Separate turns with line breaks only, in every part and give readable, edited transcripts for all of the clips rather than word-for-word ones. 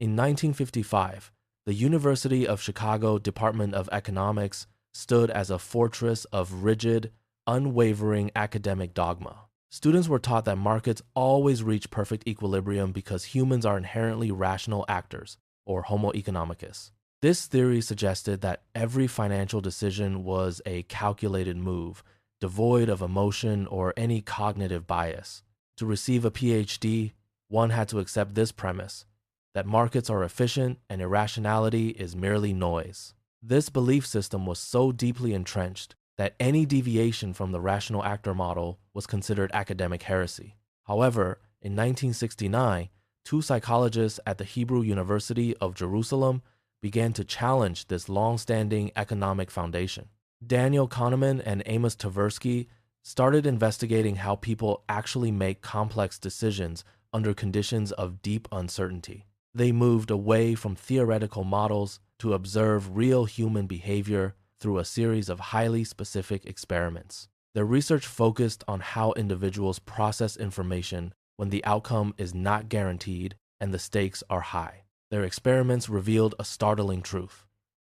In 1955, the University of Chicago Department of Economics stood as a fortress of rigid, unwavering academic dogma. Students were taught that markets always reach perfect equilibrium because humans are inherently rational actors, or homo economicus. This theory suggested that every financial decision was a calculated move, devoid of emotion or any cognitive bias. To receive a PhD, one had to accept this premise, that markets are efficient and irrationality is merely noise. This belief system was so deeply entrenched that any deviation from the rational actor model was considered academic heresy. However, in 1969, two psychologists at the Hebrew University of Jerusalem began to challenge this long-standing economic foundation. Daniel Kahneman and Amos Tversky started investigating how people actually make complex decisions under conditions of deep uncertainty. They moved away from theoretical models to observe real human behavior through a series of highly specific experiments. Their research focused on how individuals process information when the outcome is not guaranteed and the stakes are high. Their experiments revealed a startling truth.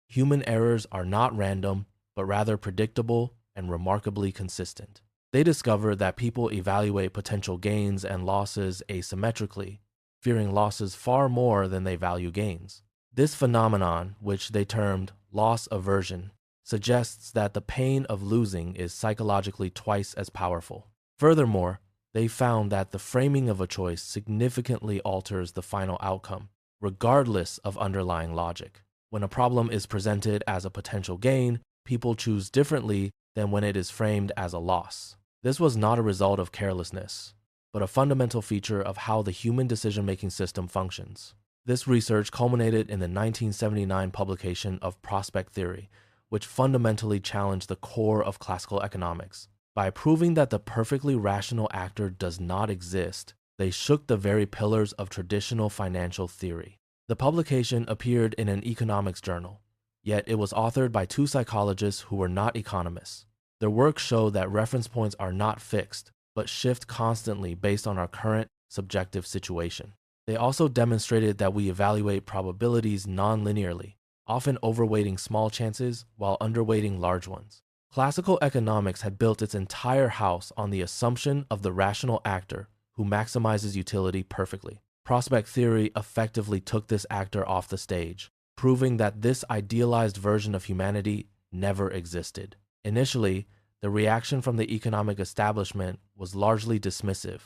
Human errors are not random, but rather predictable and remarkably consistent. They discovered that people evaluate potential gains and losses asymmetrically, fearing losses far more than they value gains. This phenomenon, which they termed loss aversion, suggests that the pain of losing is psychologically twice as powerful. Furthermore, they found that the framing of a choice significantly alters the final outcome, regardless of underlying logic. When a problem is presented as a potential gain, people choose differently than when it is framed as a loss. This was not a result of carelessness, but a fundamental feature of how the human decision-making system functions. This research culminated in the 1979 publication of Prospect Theory, which fundamentally challenged the core of classical economics. By proving that the perfectly rational actor does not exist, they shook the very pillars of traditional financial theory. The publication appeared in an economics journal, yet it was authored by two psychologists who were not economists. Their work showed that reference points are not fixed, but shift constantly based on our current subjective situation. They also demonstrated that we evaluate probabilities non-linearly, often overweighting small chances while underweighting large ones. Classical economics had built its entire house on the assumption of the rational actor who maximizes utility perfectly. Prospect theory effectively took this actor off the stage, proving that this idealized version of humanity never existed. Initially, the reaction from the economic establishment was largely dismissive,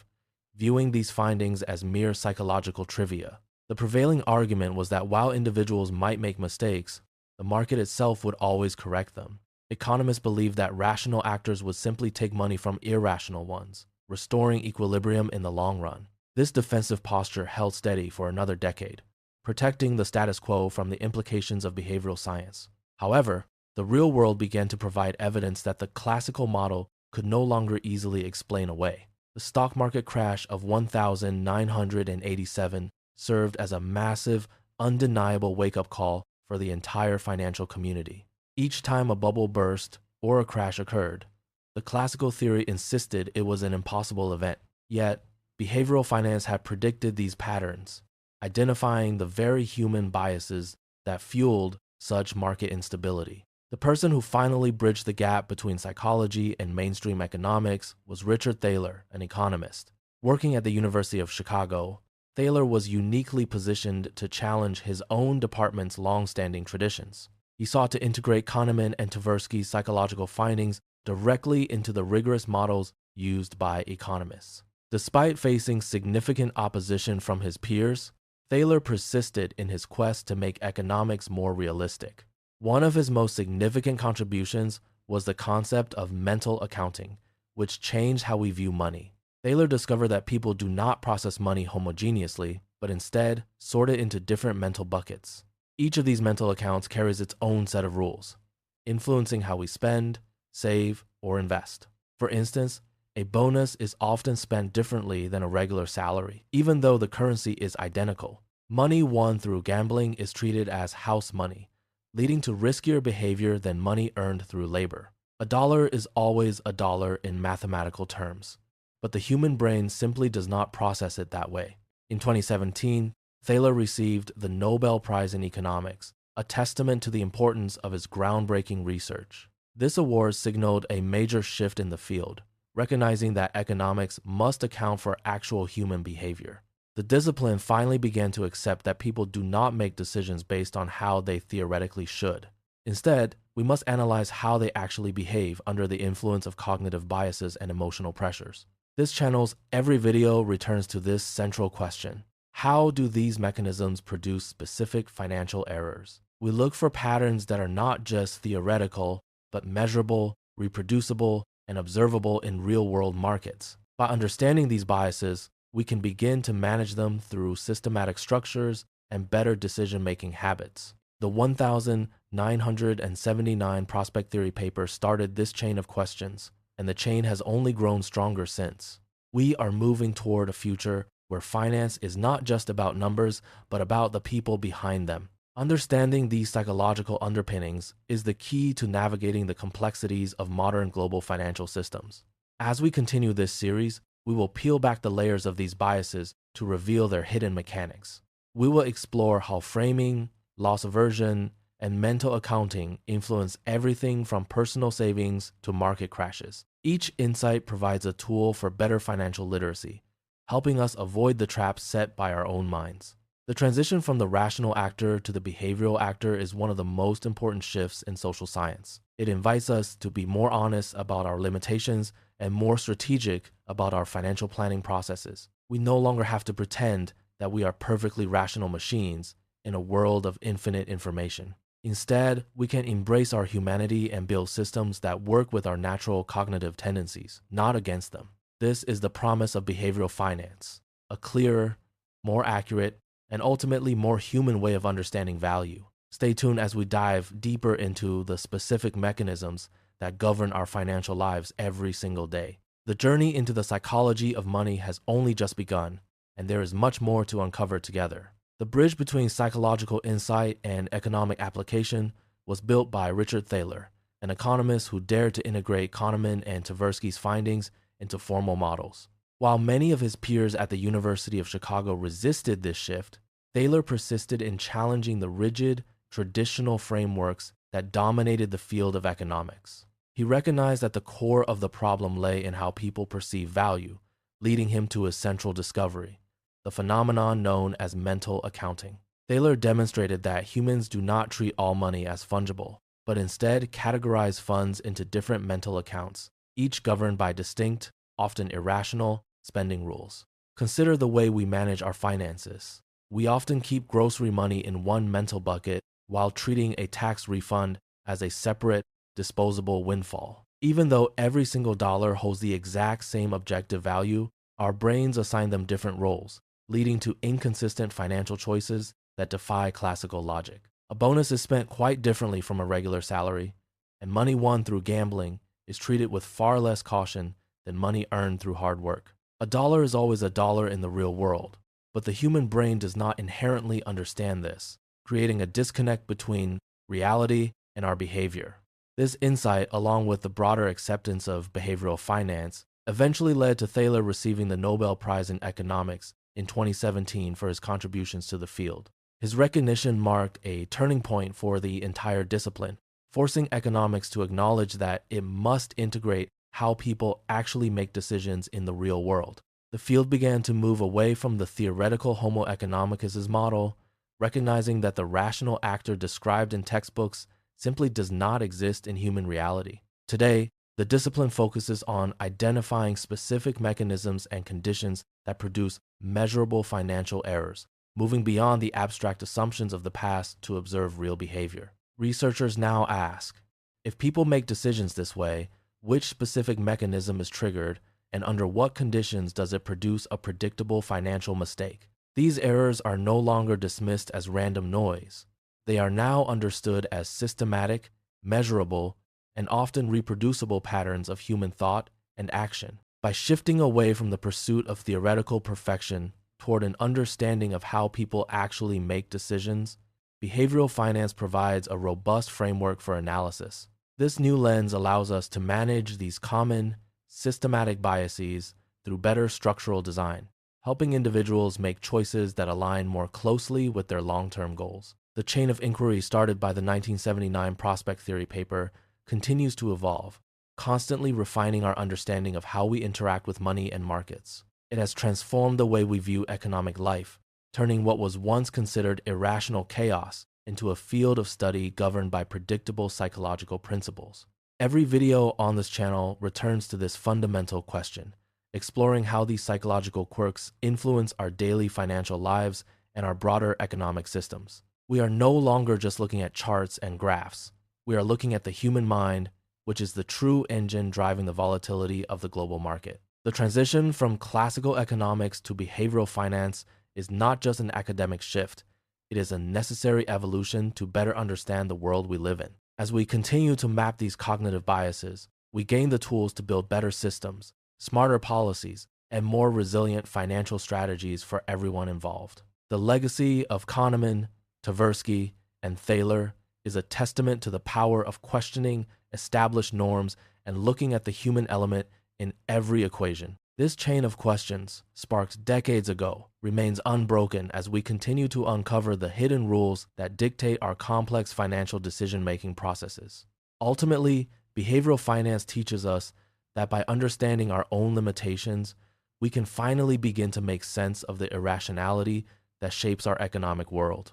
viewing these findings as mere psychological trivia. The prevailing argument was that while individuals might make mistakes, the market itself would always correct them. Economists believed that rational actors would simply take money from irrational ones, restoring equilibrium in the long run. This defensive posture held steady for another decade, protecting the status quo from the implications of behavioral science. However, the real world began to provide evidence that the classical model could no longer easily explain away. The stock market crash of 1987 served as a massive, undeniable wake-up call for the entire financial community. Each time a bubble burst or a crash occurred, the classical theory insisted it was an impossible event. Yet, behavioral finance had predicted these patterns, identifying the very human biases that fueled such market instability. The person who finally bridged the gap between psychology and mainstream economics was Richard Thaler, an economist. Working at the University of Chicago, Thaler was uniquely positioned to challenge his own department's long-standing traditions. He sought to integrate Kahneman and Tversky's psychological findings directly into the rigorous models used by economists. Despite facing significant opposition from his peers, Thaler persisted in his quest to make economics more realistic. One of his most significant contributions was the concept of mental accounting, which changed how we view money. Thaler discovered that people do not process money homogeneously, but instead sort it into different mental buckets. Each of these mental accounts carries its own set of rules, influencing how we spend, save, or invest. For instance, a bonus is often spent differently than a regular salary, even though the currency is identical. Money won through gambling is treated as house money, leading to riskier behavior than money earned through labor. A dollar is always a dollar in mathematical terms, but the human brain simply does not process it that way. In 2017, Thaler received the Nobel Prize in Economics, a testament to the importance of his groundbreaking research. This award signaled a major shift in the field, recognizing that economics must account for actual human behavior. The discipline finally began to accept that people do not make decisions based on how they theoretically should. Instead, we must analyze how they actually behave under the influence of cognitive biases and emotional pressures. This channel's every video returns to this central question. How do these mechanisms produce specific financial errors? We look for patterns that are not just theoretical, but measurable, reproducible, and observable in real-world markets. By understanding these biases, we can begin to manage them through systematic structures and better decision-making habits. The 1979 prospect theory paper started this chain of questions, and the chain has only grown stronger since. We are moving toward a future where finance is not just about numbers, but about the people behind them. Understanding these psychological underpinnings is the key to navigating the complexities of modern global financial systems. As we continue this series, we will peel back the layers of these biases to reveal their hidden mechanics. We will explore how framing, loss aversion, and mental accounting influence everything from personal savings to market crashes. Each insight provides a tool for better financial literacy, helping us avoid the traps set by our own minds. The transition from the rational actor to the behavioral actor is one of the most important shifts in social science. It invites us to be more honest about our limitations and more strategic about our financial planning processes. We no longer have to pretend that we are perfectly rational machines in a world of infinite information. Instead, we can embrace our humanity and build systems that work with our natural cognitive tendencies, not against them. This is the promise of behavioral finance, a clearer, more accurate, and ultimately more human way of understanding value. Stay tuned as we dive deeper into the specific mechanisms that govern our financial lives every single day. The journey into the psychology of money has only just begun, and there is much more to uncover together. The bridge between psychological insight and economic application was built by Richard Thaler, an economist who dared to integrate Kahneman and Tversky's findings into formal models. While many of his peers at the University of Chicago resisted this shift, Thaler persisted in challenging the rigid, traditional frameworks that dominated the field of economics. He recognized that the core of the problem lay in how people perceive value, leading him to his central discovery, the phenomenon known as mental accounting. Thaler demonstrated that humans do not treat all money as fungible, but instead categorize funds into different mental accounts, each governed by distinct, often irrational, spending rules. Consider the way we manage our finances. We often keep grocery money in one mental bucket while treating a tax refund as a separate, disposable windfall. Even though every single dollar holds the exact same objective value, our brains assign them different roles, leading to inconsistent financial choices that defy classical logic. A bonus is spent quite differently from a regular salary, and money won through gambling is treated with far less caution than money earned through hard work. A dollar is always a dollar in the real world, but the human brain does not inherently understand this, creating a disconnect between reality and our behavior. This insight, along with the broader acceptance of behavioral finance, eventually led to Thaler receiving the Nobel Prize in Economics in 2017 for his contributions to the field. His recognition marked a turning point for the entire discipline, forcing economics to acknowledge that it must integrate how people actually make decisions in the real world. The field began to move away from the theoretical Homo economicus' model, recognizing that the rational actor described in textbooks simply does not exist in human reality. Today, the discipline focuses on identifying specific mechanisms and conditions that produce measurable financial errors, moving beyond the abstract assumptions of the past to observe real behavior. Researchers now ask, if people make decisions this way, which specific mechanism is triggered, and under what conditions does it produce a predictable financial mistake? These errors are no longer dismissed as random noise. They are now understood as systematic, measurable, and often reproducible patterns of human thought and action. By shifting away from the pursuit of theoretical perfection toward an understanding of how people actually make decisions, behavioral finance provides a robust framework for analysis. This new lens allows us to manage these common, systematic biases through better structural design, helping individuals make choices that align more closely with their long-term goals. The chain of inquiry started by the 1979 prospect theory paper continues to evolve, constantly refining our understanding of how we interact with money and markets. It has transformed the way we view economic life, turning what was once considered irrational chaos into a field of study governed by predictable psychological principles. Every video on this channel returns to this fundamental question, exploring how these psychological quirks influence our daily financial lives and our broader economic systems. We are no longer just looking at charts and graphs. We are looking at the human mind, which is the true engine driving the volatility of the global market. The transition from classical economics to behavioral finance is not just an academic shift. It is a necessary evolution to better understand the world we live in. As we continue to map these cognitive biases, we gain the tools to build better systems, smarter policies, and more resilient financial strategies for everyone involved. The legacy of Kahneman, Tversky, and Thaler is a testament to the power of questioning established norms and looking at the human element in every equation. This chain of questions, sparked decades ago, remains unbroken as we continue to uncover the hidden rules that dictate our complex financial decision-making processes. Ultimately, behavioral finance teaches us that by understanding our own limitations, we can finally begin to make sense of the irrationality that shapes our economic world.